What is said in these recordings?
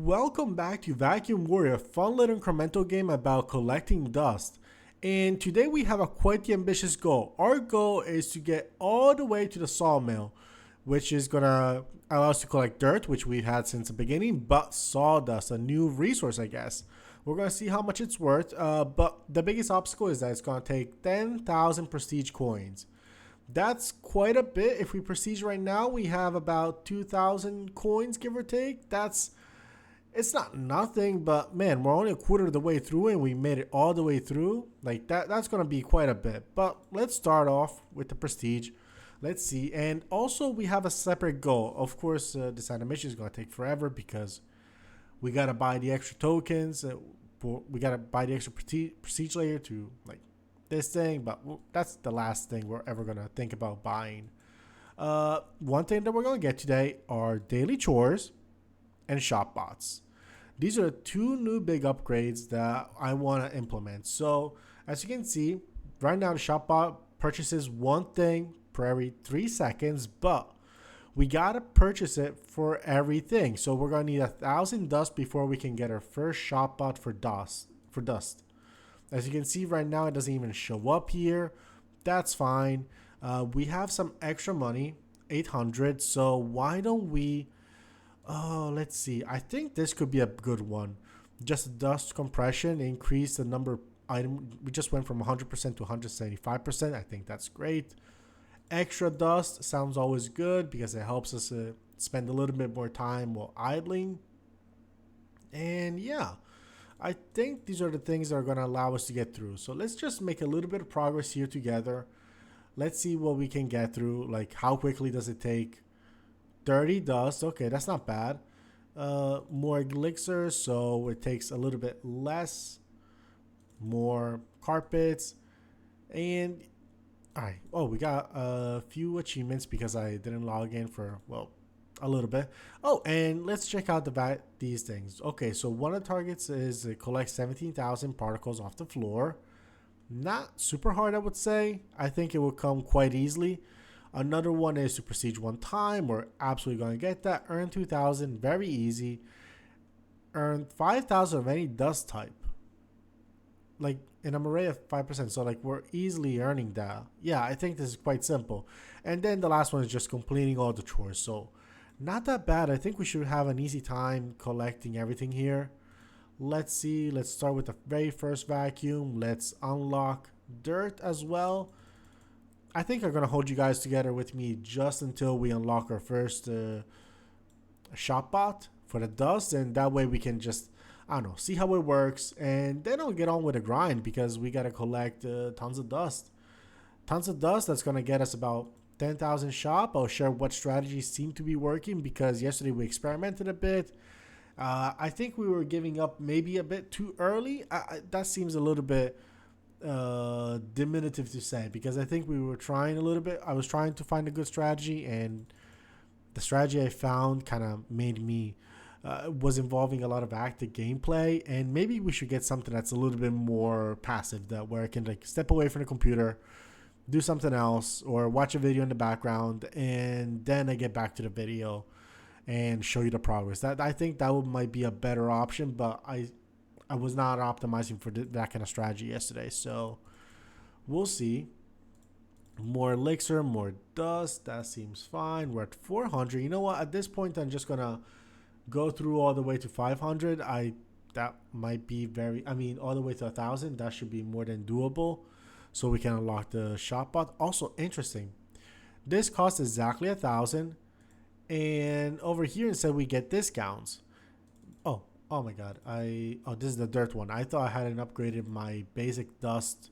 Welcome back to Vacuum Warrior, a fun little incremental game about collecting dust. And today we have a quite the ambitious goal. Our goal is to get all the way to the sawmill, which is gonna allow us to collect dirt, which we've had since the beginning, but sawdust, a new resource, I guess. We're gonna see how much it's worth, but the biggest obstacle is that it's gonna take 10,000 prestige coins. That's quite a bit. If we prestige right now, we have about 2,000 coins, give or take. It's not nothing, but man, we're only a quarter of the way through and we made it all the way through. Like that's gonna be quite a bit. But let's start off with the prestige. Let's see. And also we have a separate goal. Of course, this animation is gonna take forever because we gotta buy the extra tokens. We gotta buy the extra prestige layer to like this thing, but that's the last thing we're ever gonna think about buying. One thing that we're gonna get today are daily chores and shop bots. These are two new big upgrades that I want to implement. So as you can see, right now the shop bot purchases one thing per every 3 seconds, but we gotta purchase it for everything. So we're gonna need 1,000 dust before we can get our first shop bot for dust. As you can see right now, it doesn't even show up here. That's fine. We have some extra money, 800. So why don't we? Oh, let's see. I think this could be a good one. Just dust compression, increase the number of item. We just went from 100% to 175%. I think that's great. Extra dust sounds always good because it helps us spend a little bit more time while idling. And yeah, I think these are the things that are going to allow us to get through. So let's just make a little bit of progress here together. Let's see what we can get through. Like, how quickly does it take? 30 dust. Okay, that's not bad. More elixir, so it takes a little bit less. More carpets. And all right. Oh, we got a few achievements because I didn't log in for, well, a little bit. Oh, and let's check out these things. Okay, so one of the targets is collect 17,000 particles off the floor. Not super hard, I would say. I think it will come quite easily. Another one is to prestige one time. We're absolutely going to get that. Earn 2,000, very easy. Earn 5,000 of any dust type. Like in an array of 5%. So like we're easily earning that. Yeah, I think this is quite simple. And then the last one is just completing all the chores. So not that bad. I think we should have an easy time collecting everything here. Let's see. Let's start with the very first vacuum. Let's unlock dirt as well. I think I'm going to hold you guys together with me just until we unlock our first shop bot for the dust. And that way we can just, I don't know, see how it works. And then I'll get on with the grind because we got to collect tons of dust. Tons of dust, that's going to get us about 10,000 shop. I'll share what strategies seem to be working because yesterday we experimented a bit. I think we were giving up maybe a bit too early. That seems a little bit diminutive to say because I think we were trying a little bit. I was trying to find a good strategy, and the strategy I found kind of made me was involving a lot of active gameplay, and maybe we should get something that's a little bit more passive, that where I can like step away from the computer, do something else, or watch a video in the background, and then I get back to the video and show you the progress. That I think that might be a better option, but I was not optimizing for that kind of strategy yesterday, so we'll see. More elixir, more dust. That seems fine. We're at 400. You know what? At this point, I'm just gonna go through all the way to 500. That might be very. I mean, all the way to 1,000. That should be more than doable, so we can unlock the shop bot. Also interesting. This costs exactly 1,000, and over here instead we get discounts. Oh my god, this is the dirt one. I thought I hadn't upgraded my basic dust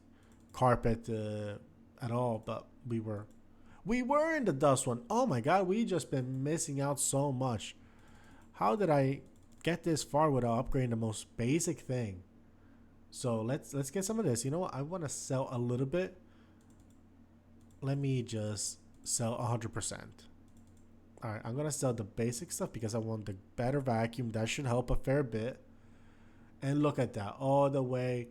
carpet at all, but we were in the dust one. Oh my god, we just been missing out so much. How did I get this far without upgrading the most basic thing? So let's get some of this. You know what? I want to sell a little bit. Let me just sell 100%. Alright, I'm going to sell the basic stuff because I want the better vacuum. That should help a fair bit. And look at that. All the way.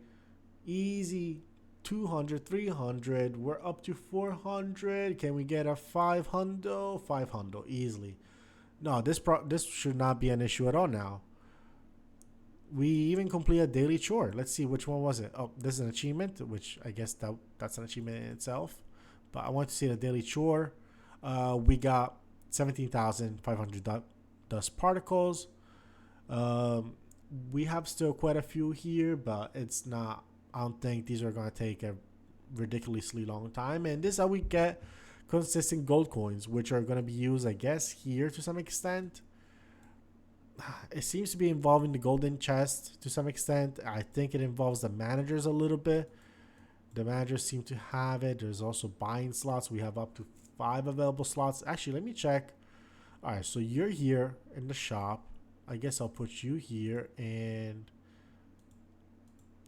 Easy. 200, 300. We're up to 400. Can we get a 500? 500 easily. No, this should not be an issue at all now. We even complete a daily chore. Let's see, which one was it. Oh, this is an achievement, which I guess that's an achievement in itself. But I want to see the daily chore. We got 17,500 dust particles. Um, we have still quite a few here, but it's not. I don't think these are going to take a ridiculously long time. And this is how we get consistent gold coins, which are going to be used, I guess, here to some extent. It seems to be involving the golden chest to some extent. I think it involves the managers a little bit. The managers seem to have it. There's also buying slots. We have up to 5 available slots. Actually, let me check. All right, so you're here in the shop. I guess I'll put you here. And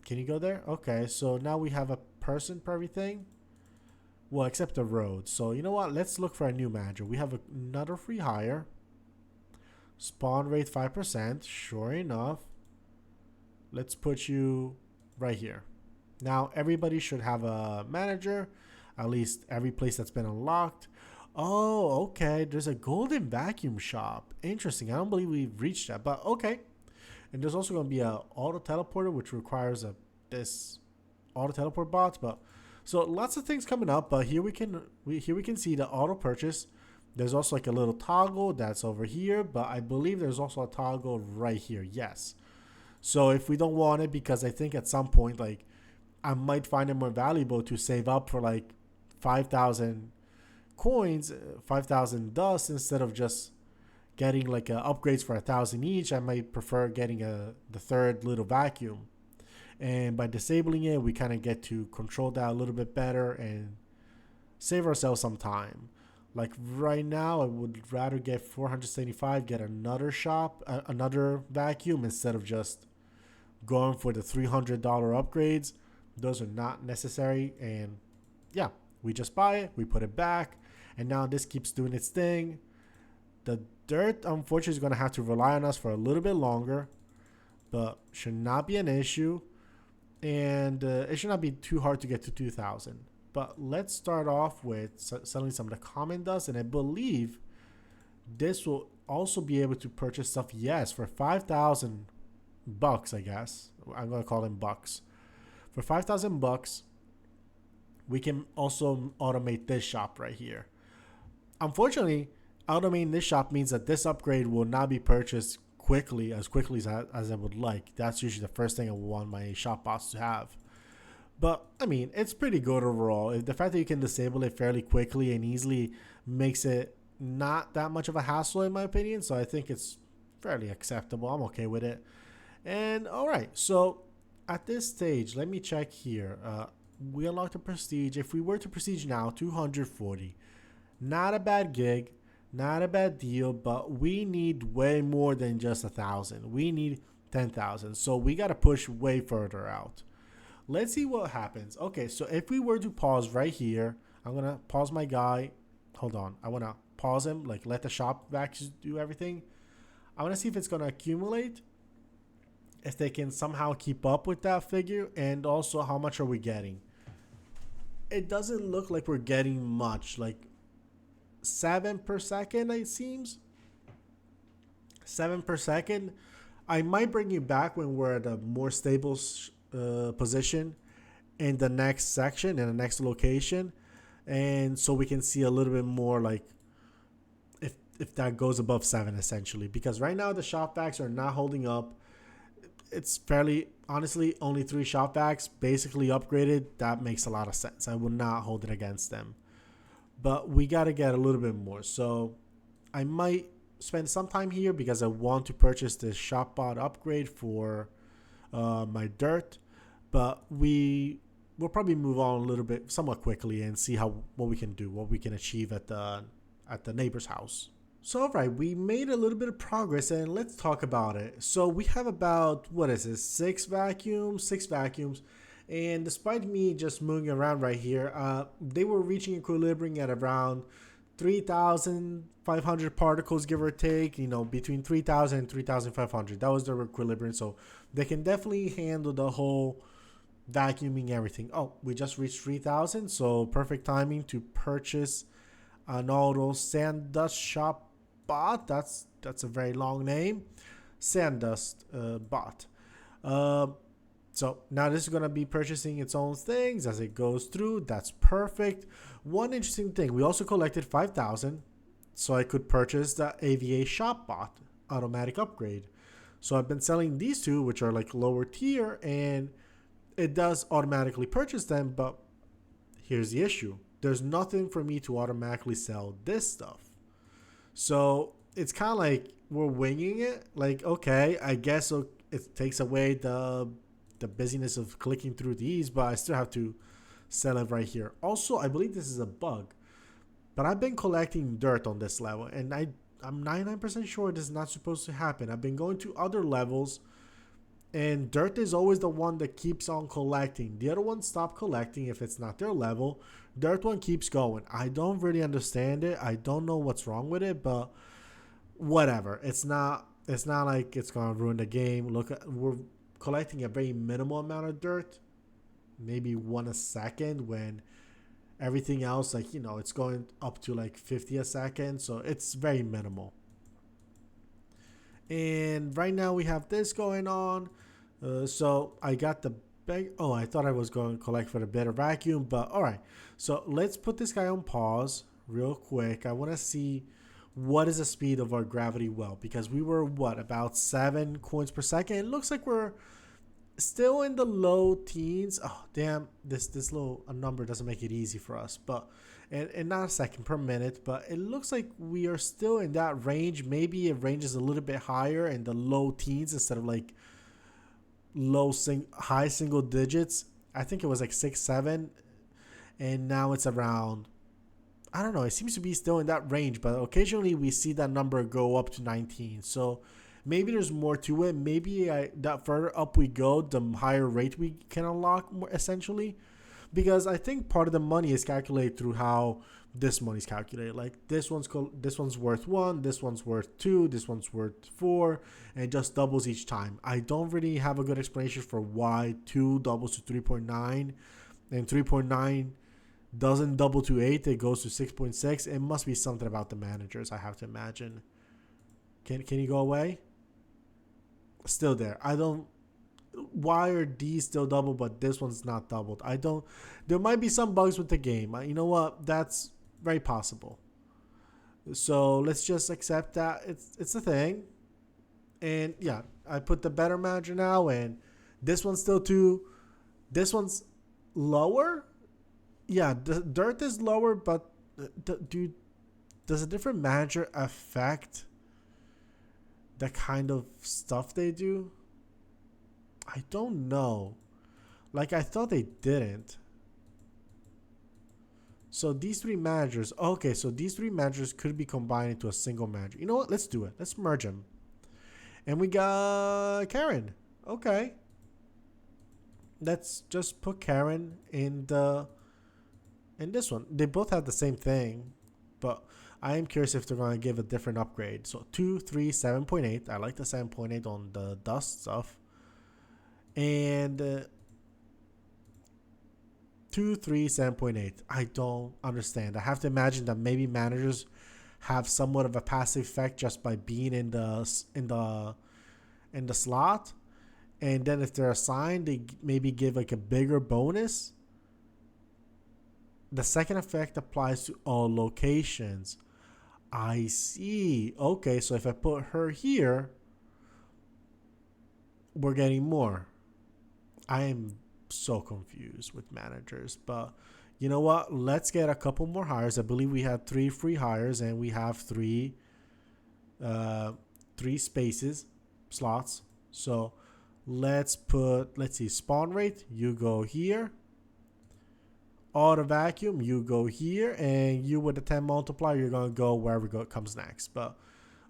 can you go there? Okay, so now we have a person for everything. Well, except the road. So you know what? Let's look for a new manager. We have another free hire. Spawn rate 5%. Sure enough. Let's put you right here. Now, everybody should have a manager. At least every place that's been unlocked. Oh, okay. There's a golden vacuum shop. Interesting. I don't believe we've reached that, but okay. And there's also going to be a auto teleporter, which requires this auto teleport bot. But so lots of things coming up. But here we can see the auto purchase. There's also like a little toggle that's over here, but I believe there's also a toggle right here. Yes. So if we don't want it, because I think at some point, like, I might find it more valuable to save up for like 5,000 coins, 5,000 dust, instead of just getting like upgrades for 1,000 each. I might prefer getting the third little vacuum. And by disabling it, we kind of get to control that a little bit better and save ourselves some time. Like right now, I would rather get 475, get another shop, another vacuum, instead of just going for the $300 upgrades. Those are not necessary. And yeah, we just buy it, we put it back, and now this keeps doing its thing. The dirt, unfortunately, is going to have to rely on us for a little bit longer, but should not be an issue. And it should not be too hard to get to 2,000. But let's start off with selling some of the common dust, and I believe this will also be able to purchase stuff. Yes, for 5,000 bucks, I guess. I'm gonna call them bucks. For 5,000 bucks, we can also automate this shop right here. Unfortunately, automating this shop means that this upgrade will not be purchased as quickly as I would like. That's usually the first thing I want my shop bots to have. But, I mean, it's pretty good overall. The fact that you can disable it fairly quickly and easily makes it not that much of a hassle, in my opinion. So I think it's fairly acceptable. I'm okay with it. And, alright, so at this stage, let me check here. We unlocked the prestige. If we were to prestige now, 240. Not a bad gig. Not a bad deal, but we need way more than just 1,000. We need 10,000. So we got to push way further out. Let's see what happens. Okay, so if we were to pause right here, I'm going to pause my guy. Hold on. I want to pause him, like let the shop vacs do everything. I want to see if it's going to accumulate, if they can somehow keep up with that figure, and also how much are we getting. It doesn't look like we're getting much, like 7 per second, it seems. 7 per second. I might bring you back when we're at a more stable position in the next section, in the next location, and so we can see a little bit more, like if that goes above 7, essentially, because right now the shop vacs are not holding up. It's fairly, honestly, only 3 shop vacs basically upgraded. That makes a lot of sense. I would not hold it against them, but we got to get a little bit more. So I might spend some time here because I want to purchase this shop bot upgrade for my dirt, but we'll probably move on a little bit, somewhat quickly, and see what we can do, what we can achieve at the neighbor's house. So all right, we made a little bit of progress, and let's talk about it. So we have about, what is this, 6 vacuums, and despite me just moving around right here, they were reaching equilibrium at around 3,500 particles, give or take, between 3,000 and 3,500. That was their equilibrium, so they can definitely handle the whole vacuuming everything. Oh, we just reached 3,000, so perfect timing to purchase an auto SAWDUST shop bot. That's a very long name. SAWDUST bot. Um, so now this is going to be purchasing its own things as it goes through. That's perfect. One interesting thing, we also collected 5,000 so I could purchase the AVA shop bot automatic upgrade. So I've been selling these two, which are like lower tier, and it does automatically purchase them. But here's the issue, there's nothing for me to automatically sell this stuff. So it's kind of like we're winging it. Like, okay, I guess it takes away the busyness of clicking through these, but I still have to sell it right here. Also, I believe this is a bug, but I've been collecting dirt on this level, and I'm 99% sure this is not supposed to happen. I've been going to other levels, and dirt is always the one that keeps on collecting. The other ones stop collecting if it's not their level. Dirt one keeps going. I don't really understand it. I don't know what's wrong with it, but whatever. It's not like it's gonna ruin the game. Look, we're collecting a very minimal amount of dirt, maybe 1 a second, when everything else, like, it's going up to like 50 a second. So it's very minimal. And right now we have this going on. So I got the bag. Oh, I thought I was going to collect for the better vacuum, but all right. So let's put this guy on pause real quick. I want to see what is the speed of our gravity well, because we were about 7 coins per second. It looks like we're still in the low teens. Oh damn, this little number doesn't make it easy for us, but and not a second per minute, but it looks like we are still in that range. Maybe it ranges a little bit higher in the low teens instead of like high single digits. I think it was like 6 7, and now it's around, I don't know, it seems to be still in that range, but occasionally we see that number go up to 19. So maybe there's more to it. Maybe that further up we go, the higher rate we can unlock more, essentially. Because I think part of the money is calculated through how this money's calculated. Like this one's worth 1, this one's worth 2, this one's worth 4, and it just doubles each time. I don't really have a good explanation for why 2 doubles to 3.9 and 3.9 doesn't double to 8, it goes to 6.6. It must be something about the managers, I have to imagine. Can you go away? Still there. Why are these still double but this one's not doubled? There might be some bugs with the game. You know what? That's very possible. So let's just accept that it's a thing. And yeah, I put the better manager now, and this one's still 2. This one's lower. Yeah, the dirt is lower, but dude, does a different manager affect the kind of stuff they do? I don't know. Like, I thought they didn't. So these 3 managers, okay, so these 3 managers could be combined into a single manager. You know what? Let's do it. Let's merge them. And we got Karen. Okay. Let's just put Karen in this one. They both have the same thing, but I am curious if they're going to give a different upgrade. So 2, 3, 7.8. I like the 7.8 on the dust stuff. And 2, 3, 7.8. I don't understand. I have to imagine that maybe managers have somewhat of a passive effect just by being in the slot, and then if they're assigned, they maybe give like a bigger bonus. The second effect applies to all locations. I see. Okay, so if I put her here, we're getting more. I am so confused with managers, but you know what? Let's get a couple more hires. I believe we had 3 free hires, and we have 3 spaces, slots. So let's see, spawn rate, you go here. Auto vacuum, you go here, and you with the 10 multiplier, you're gonna go wherever comes next. But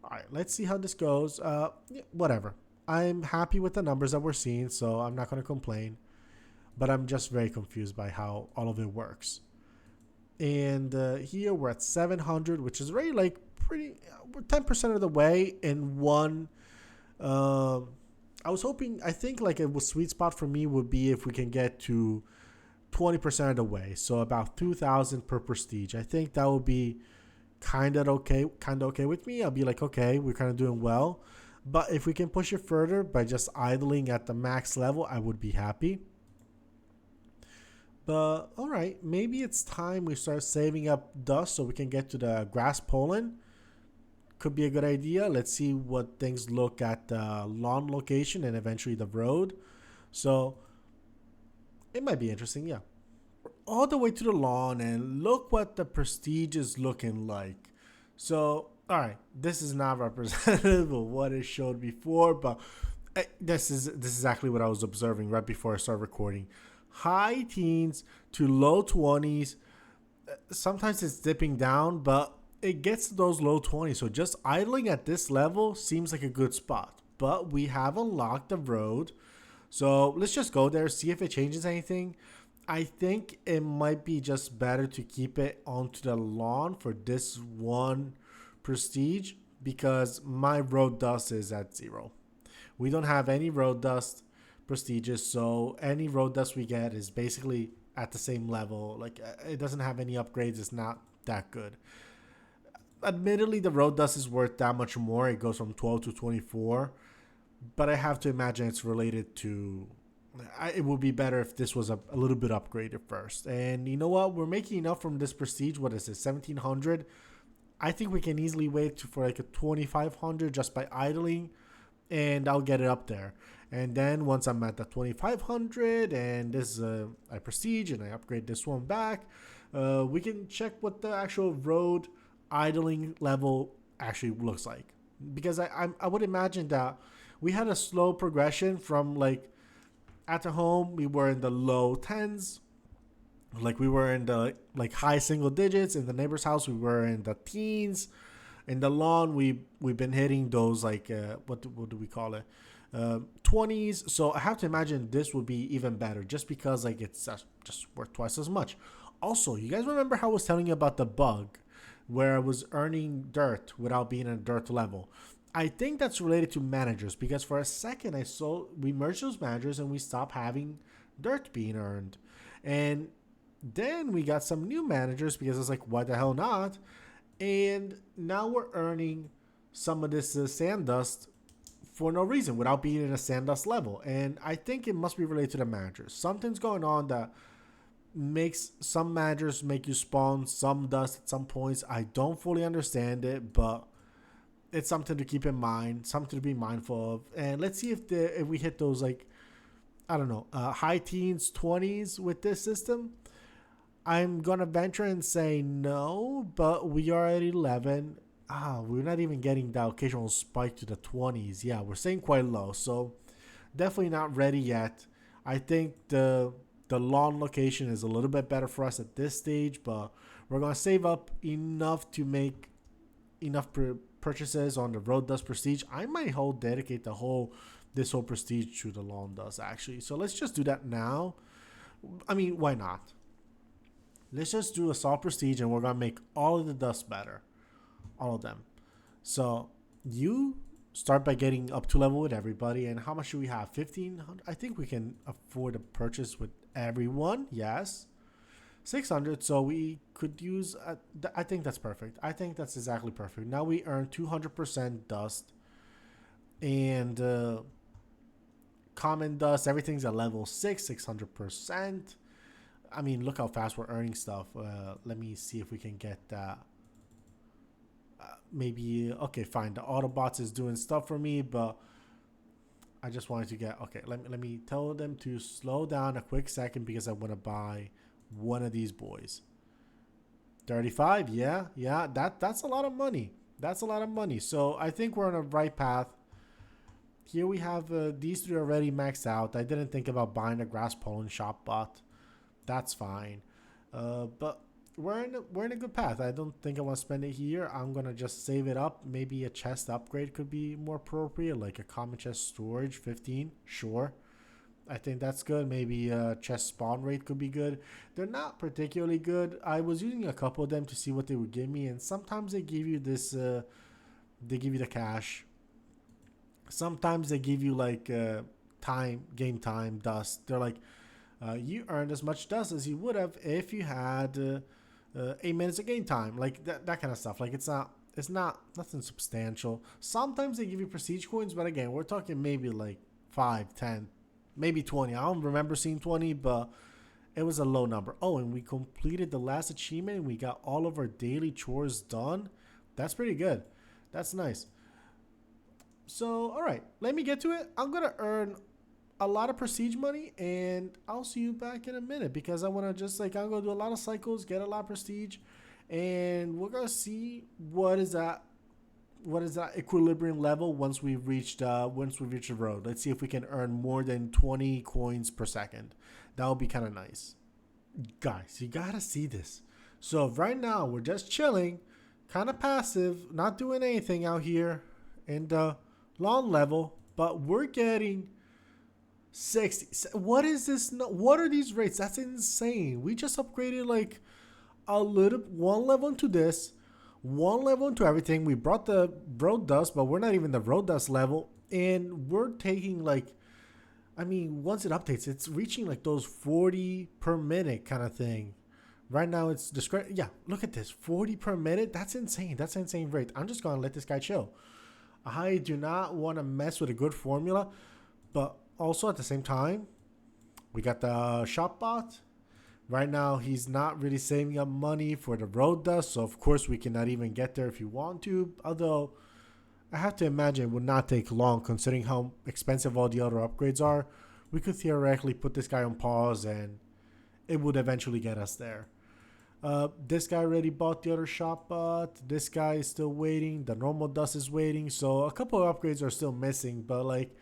all right, let's see how this goes. Whatever. I'm happy with the numbers that we're seeing, so I'm not gonna complain. But I'm just very confused by how all of it works. And here we're at 700, which is already like we're 10% of the way in one. I think like a sweet spot for me would be if we can get to 20% of the way, so about 2,000 per prestige. I think that would be kind of okay with me. I'll be like, okay, we're kind of doing well. But if we can push it further by just idling at the max level, I would be happy. But all right, maybe it's time we start saving up dust so we can get to the grass pollen. Could be a good idea. Let's see what things look at the lawn location and eventually the road. So it might be interesting, yeah. All the way to the lawn and look what the prestige is looking like. So, all right, this is not representative of what it showed before, but this is exactly what I was observing right before I started recording. High teens to low 20s. Sometimes it's dipping down, but it gets to those low 20s. So just idling at this level seems like a good spot. But we have unlocked the road. So let's just go there, see if it changes anything. I think it might be just better to keep it onto the lawn for this one prestige because my road dust is at 0. We don't have any road dust prestiges, so any road dust we get is basically at the same level. Like it doesn't have any upgrades. It's not that good. Admittedly, the road dust is worth that much more. It goes from 12 to 24, but I have to imagine it's related to. It would be better if this was a little bit upgraded first. And you know what? We're making enough from this prestige. What is it? 1700. I think we can easily wait for like a 2500 just by idling, and I'll get it up there. And then once I'm at the 2500 and this is a prestige and I upgrade this one back, we can check what the actual road idling level actually looks like. Because I would imagine that we had a slow progression from like at the home we were in the low tens, like we were in the like high single digits. In the neighbor's house we were in the teens. In the lawn we've been hitting those like what do we call it, 20s. So I have to imagine this would be even better just because like it's just worth twice as much. Also, you guys remember how I was telling you about the bug where I was earning dirt without being at dirt level? I think that's related to managers because for a second I saw we merged those managers and we stopped having dirt being earned. And then we got some new managers because it's like, why the hell not? And now we're earning some of this sand dust for no reason without being in a sand dust level. And I think it must be related to the managers. Something's going on that makes some managers make you spawn some dust at some points. I don't fully understand it, but it's something to keep in mind, something to be mindful of. And let's see if we hit those like I don't know, high teens, 20s with this system. I'm gonna venture and say no, but we are at 11. We're not even getting the occasional spike to the 20s. Yeah, we're staying quite low, so definitely not ready yet. I think the lawn location is a little bit better for us at this stage, but we're gonna save up enough to make enough purchases on the road dust prestige. I might dedicate this whole prestige to the lawn dust actually. So let's just do that now. I mean, why not? Let's just do a salt prestige and we're gonna make all of the dust better, all of them. So you start by getting up to level with everybody. And how much do we have? 1500. I think we can afford to purchase with everyone. Yes, 600. So we could use I think that's perfect. I think that's exactly perfect. Now we earn 200% dust and common dust. Everything's at level 6, 600%. I mean, look how fast we're earning stuff. Let me see if we can get that. Maybe, okay, fine. The Autobots is doing stuff for me, but I just wanted to get, okay, let me tell them to slow down a quick second because I want to buy one of these boys. 35, yeah, that's a lot of money. That's a lot of money. So I think we're on the right path. Here we have these three already maxed out. I didn't think about buying a grass pollen shop bot. That's fine. But we're in a good path. I don't think I want to spend it here. I'm gonna just save it up. Maybe a chest upgrade could be more appropriate, like a common chest storage 15. Sure, I think that's good. Maybe a chest spawn rate could be good. They're not particularly good. I was using a couple of them to see what they would give me, and sometimes they give you this. They give you the cash. Sometimes they give you like game time dust. They're like, you earned as much dust as you would have if you had 8 minutes of game time, like that kind of stuff. Like it's It's not nothing substantial. Sometimes they give you prestige coins, but again, we're talking maybe like 5, 10, maybe 20. I don't remember seeing 20, but it was a low number. Oh, and we completed the last achievement and we got all of our daily chores done. That's pretty good. That's nice. So, all right, let me get to it. I'm going to earn a lot of prestige money and I'll see you back in a minute because I want to just like, I'm going to do a lot of cycles, get a lot of prestige, and we're going to see what is that equilibrium level once we've reached the road. Let's see if we can earn more than 20 coins per second. That would be kind of nice. Guys, you got to see this. So right now we're just chilling, kind of passive, not doing anything out here in the long level, but we're getting 60. What is this? What are these rates? That's insane. We just upgraded like a little one level into this, one level into everything. We brought the road dust, but we're not even the road dust level, and we're taking like, I mean, once it updates, it's reaching like those 40 per minute kind of thing. Right now it's yeah, look at this, 40 per minute. That's insane. That's an insane rate. I'm just gonna let this guy chill. I do not want to mess with a good formula, but also at the same time, we got the shop bot. Right now, he's not really saving up money for the road dust, so of course we cannot even get there if you want to. Although, I have to imagine it would not take long considering how expensive all the other upgrades are. We could theoretically put this guy on pause and it would eventually get us there. This guy already bought the other shop bot. This guy is still waiting. The normal dust is waiting. So a couple of upgrades are still missing, but like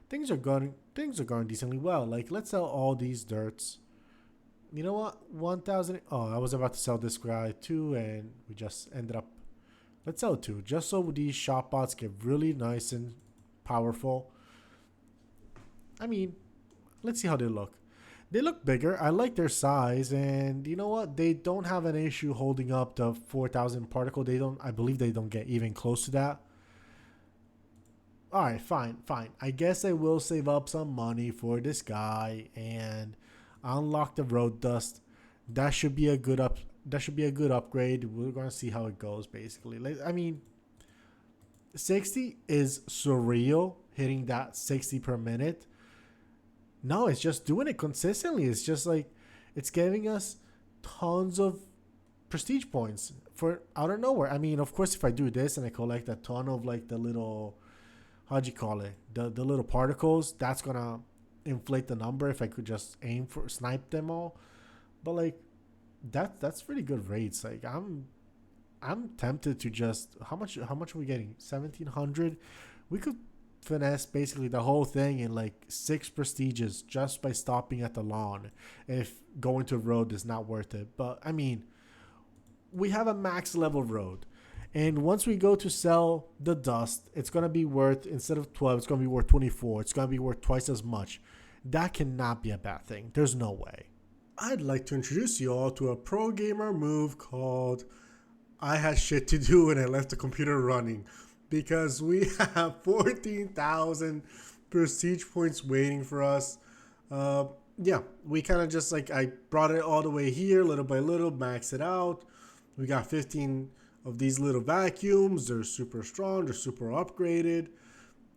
things are going decently well. Like let's sell all these dirts. You know what? 1,000. Oh, I was about to sell this guy too, and we just ended up. Let's sell two, just so these shop bots get really nice and powerful. I mean, let's see how they look. They look bigger. I like their size, and you know what? They don't have an issue holding up the 4,000 particle. They don't. I believe they don't get even close to that. All right, fine. I guess I will save up some money for this guy and unlock the road dust. That should be a good upgrade. We're gonna see how it goes. Basically, like, I mean, 60 is surreal. Hitting that 60 per minute. No, it's just doing it consistently. It's just like it's giving us tons of prestige points for out of nowhere. I mean, of course, if I do this and I collect a ton of like the little, how'd you call it, the little particles, that's gonna inflate the number if I could just aim for snipe them all. But like that's pretty good rates. Like I'm tempted to just how much are we getting? 1,700. We could finesse basically the whole thing in like 6 prestiges just by stopping at the lawn if going to a road is not worth it. But I mean, we have a max level road, and once we go to sell the dust, it's going to be worth, instead of 12, it's going to be worth 24. It's going to be worth twice as much. That cannot be a bad thing. There's no way. I'd like to introduce you all to a pro gamer move called I had shit to do and I left the computer running, because we have 14,000 prestige points waiting for us. Yeah, we kind of just like, I brought it all the way here little by little, maxed it out. We got 15 of these little vacuums. They're super strong, they're super upgraded.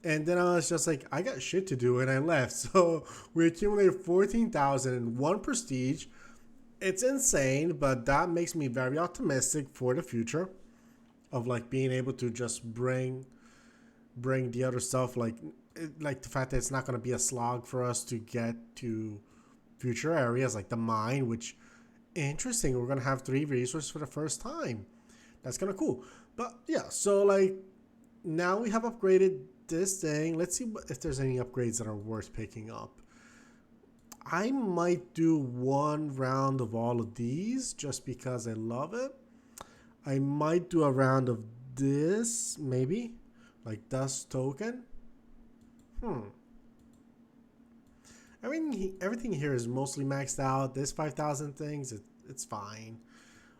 And then I was just like, I got shit to do, and I left. So we accumulated 14,001 prestige. It's insane, but that makes me very optimistic for the future of like being able to just bring the other stuff, like the fact that it's not going to be a slog for us to get to future areas like the mine, which interesting, we're going to have 3 resources for the first time. That's kind of cool. But yeah, so like now we have upgraded this thing. Let's see if there's any upgrades that are worth picking up. I might do 1 round of all of these just because I love it. I might do a round of this, maybe, like dust token. Everything here is mostly maxed out. This 5,000 things, it's fine.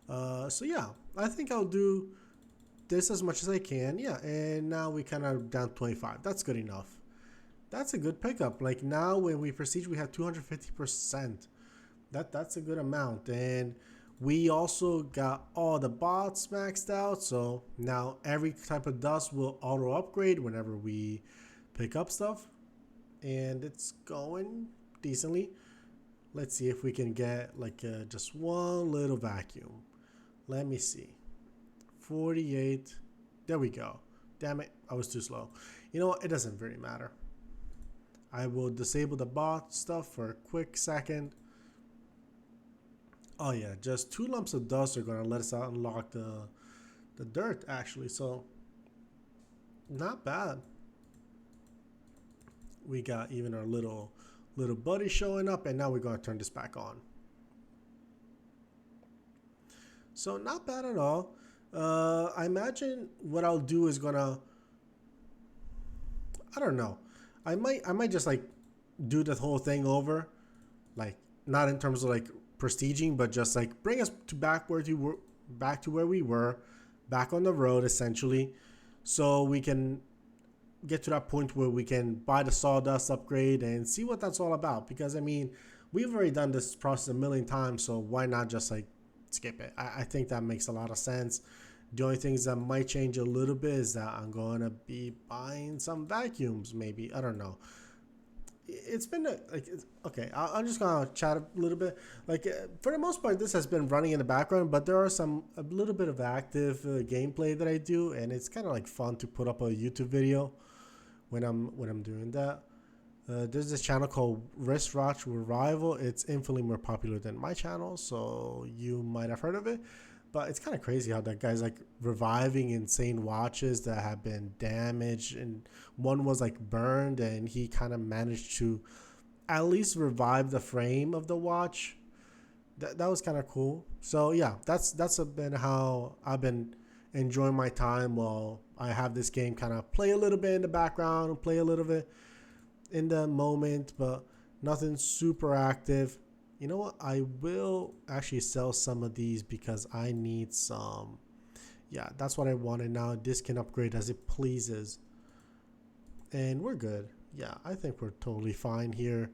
So yeah, I think I'll do this as much as I can. Yeah, and now we kind of down 25. That's good enough. That's a good pickup. Like now when we prestige, we have 250%. That's a good amount, and We also got all the bots maxed out, so now every type of dust will auto upgrade whenever we pick up stuff, and it's going decently. Let's see if we can get like just one little vacuum. Let me see. 48. There we go. Damn it, I was too slow. You know what? It doesn't really matter. I will disable the bot stuff for a quick second. Oh yeah, just 2 lumps of dust are gonna let us out unlock the dirt actually. So not bad. We got even our little buddy showing up, and now we're gonna turn this back on. So not bad at all. I imagine what I'll do is gonna, I don't know. I might just like do the whole thing over, like not in terms of like prestiging, but just like bring us to back to where we were, back on the road essentially, so we can get to that point where we can buy the sawdust upgrade and see what that's all about. Because I mean, we've already done this process a million times, so why not just like skip it? I think that makes a lot of sense. The only things that might change a little bit is that I'm going to be buying some vacuums, maybe. I don't know. It's been okay. I'm just gonna chat a little bit. Like for the most part, this has been running in the background, but there are a little bit of active gameplay that I do, and it's kind of like fun to put up a YouTube video when I'm doing that. There's this channel called Wristwatch Revival. It's infinitely more popular than my channel, so you might have heard of it. But it's kind of crazy how that guy's like reviving insane watches that have been damaged, and one was like burned, and he kind of managed to at least revive the frame of the watch. That was kind of cool. So yeah, that's been how I've been enjoying my time while I have this game kind of play a little bit in the background and play a little bit in the moment, but nothing super active. You know what? I will actually sell some of these because I need some. Yeah, that's what I wanted now. This can upgrade as it pleases. And we're good. Yeah, I think we're totally fine here.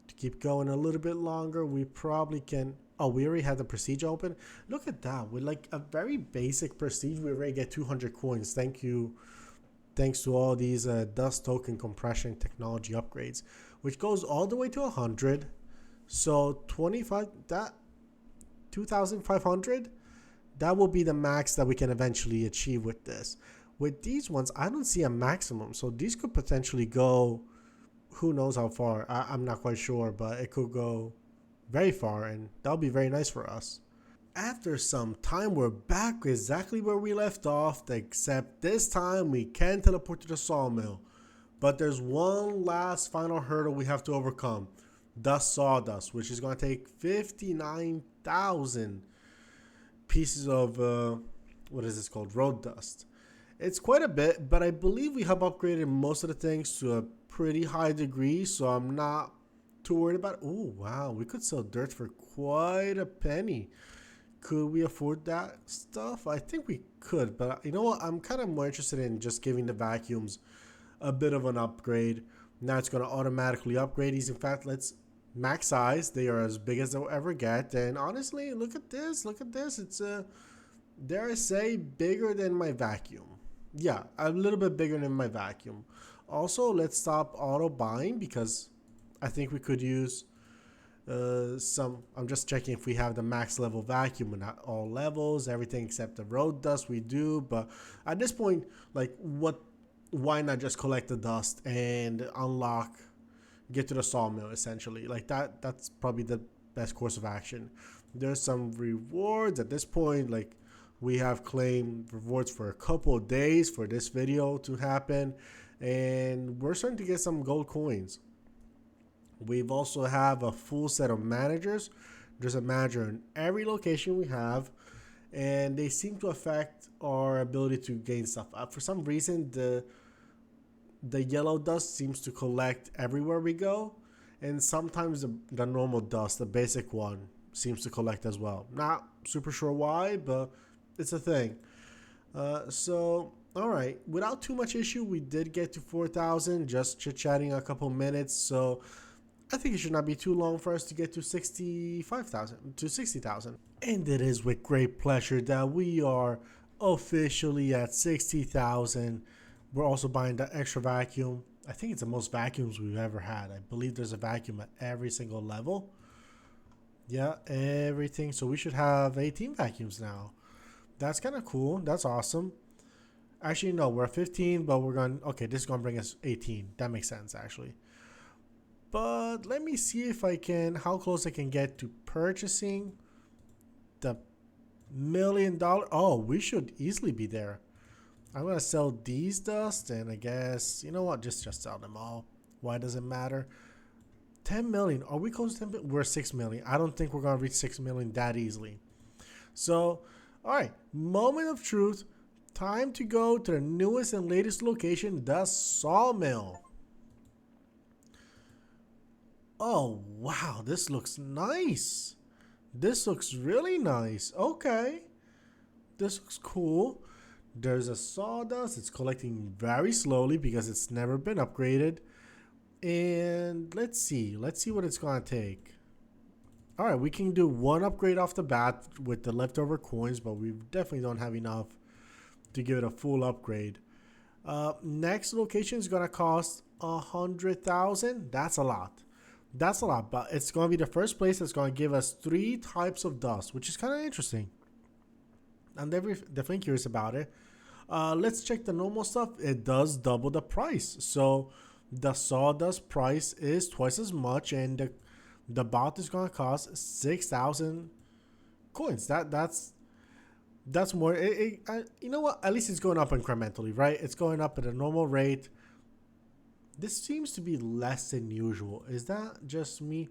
To keep going a little bit longer, we probably can. Oh, we already had the prestige open. Look at that. With like a very basic prestige, we already get 200 coins. Thank you. Thanks to all these dust token compression technology upgrades, which goes all the way to 100. So 25, that 2,500, that will be the max that we can eventually achieve with this. With these ones, I don't see a maximum. So these could potentially go, who knows how far. I'm not quite sure, but it could go very far, and that'll be very nice for us. After some time, we're back exactly where we left off, except this time we can teleport to the sawmill. But there's one last final hurdle we have to overcome. The sawdust, which is going to take 59,000 pieces of, what is this called? Road dust. It's quite a bit, but I believe we have upgraded most of the things to a pretty high degree, so I'm not too worried about it. Oh, wow. We could sell dirt for quite a penny. Could we afford that stuff? I think we could, but you know what? I'm kind of more interested in just giving the vacuums a bit of an upgrade. Now it's going to automatically upgrade these. In fact, let's max size. They are as big as they'll ever get. And honestly, look at this. Look at this. It's, dare I say, bigger than my vacuum. Yeah, a little bit bigger than my vacuum. Also, let's stop auto buying because I think we could use I'm just checking if we have the max level vacuum in all levels, everything except the road dust we do. But at this point, like, why not just collect the dust and get to the sawmill essentially? Like that's probably the best course of action. There's some rewards at this point. Like, we have claimed rewards for a couple of days for this video to happen, and we're starting to get some gold coins. We've also have a full set of managers. There's a manager in every location we have, and they seem to affect our ability to gain stuff. For some reason, the yellow dust seems to collect everywhere we go, and sometimes the normal dust, the basic one, seems to collect as well. Not super sure why, but it's a thing. So all right, without too much issue, we did get to 4,000. Just chit chatting a couple minutes. So I think it should not be too long for us to get to 65,000 to 60,000. And it is with great pleasure that we are officially at 60,000. We're also buying the extra vacuum. I think it's the most vacuums we've ever had. I believe there's a vacuum at every single level. Yeah, everything. So we should have 18 vacuums now. That's kind of cool. That's awesome. Actually, no, we're 15, but we're going, okay, this is going to bring us 18. That makes sense, actually. But let me see if I can, how close I can get to purchasing the $1 million. Oh, we should easily be there. I'm going to sell these dust, and I guess, you know what, just sell them all. Why does it matter? 10 million. Are we close to 10 million? We're 6 million. I don't think we're going to reach 6 million that easily. So, all right, moment of truth. Time to go to the newest and latest location, the sawmill. Oh, wow, this looks nice. This looks really nice. Okay. This looks cool. There's a sawdust. It's collecting very slowly because it's never been upgraded. And let's see what it's going to take. All right, we can do one upgrade off the bat with the leftover coins, but we definitely don't have enough to give it a full upgrade. Next location is going to cost 100,000. That's a lot. That's a lot, but it's going to be the first place that's going to give us 3 types of dust, which is kind of interesting. I'm definitely curious about it. Let's check the normal stuff. It does double the price. So the sawdust price is twice as much, and the bot is going to cost 6,000 coins. That's more. You know what? At least it's going up incrementally, right? It's going up at a normal rate. This seems to be less than usual. Is that just me?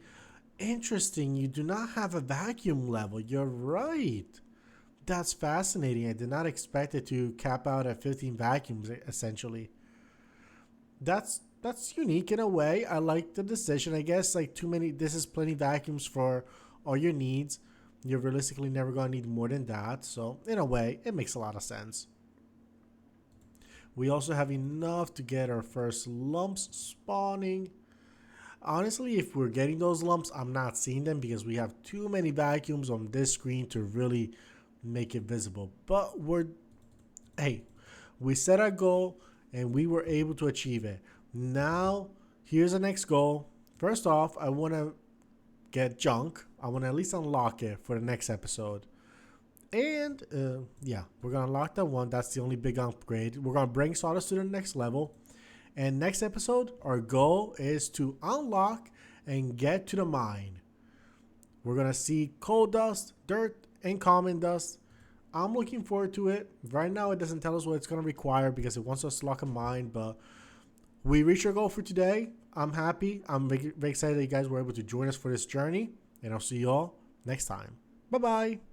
Interesting. You do not have a vacuum level. You're right. That's fascinating. I did not expect it to cap out at 15 vacuums, essentially. That's unique in a way. I like the decision. I guess like too many. This is plenty vacuums for all your needs. You're realistically never going to need more than that. So in a way, it makes a lot of sense. We also have enough to get our first lumps spawning. Honestly, if we're getting those lumps, I'm not seeing them because we have too many vacuums on this screen to really make it visible. But hey, we set our goal and we were able to achieve it. Now, here's the next goal. First off, I want to get junk. I want to at least unlock it for the next episode. And yeah, we're going to unlock that one. That's the only big upgrade. We're going to bring Sawdust to the next level. And next episode, our goal is to unlock and get to the mine. We're going to see coal dust, dirt, and common dust. I'm looking forward to it. Right now, it doesn't tell us what it's going to require because it wants us to lock a mine. But we reached our goal for today. I'm happy. I'm very excited that you guys were able to join us for this journey. And I'll see you all next time. Bye-bye.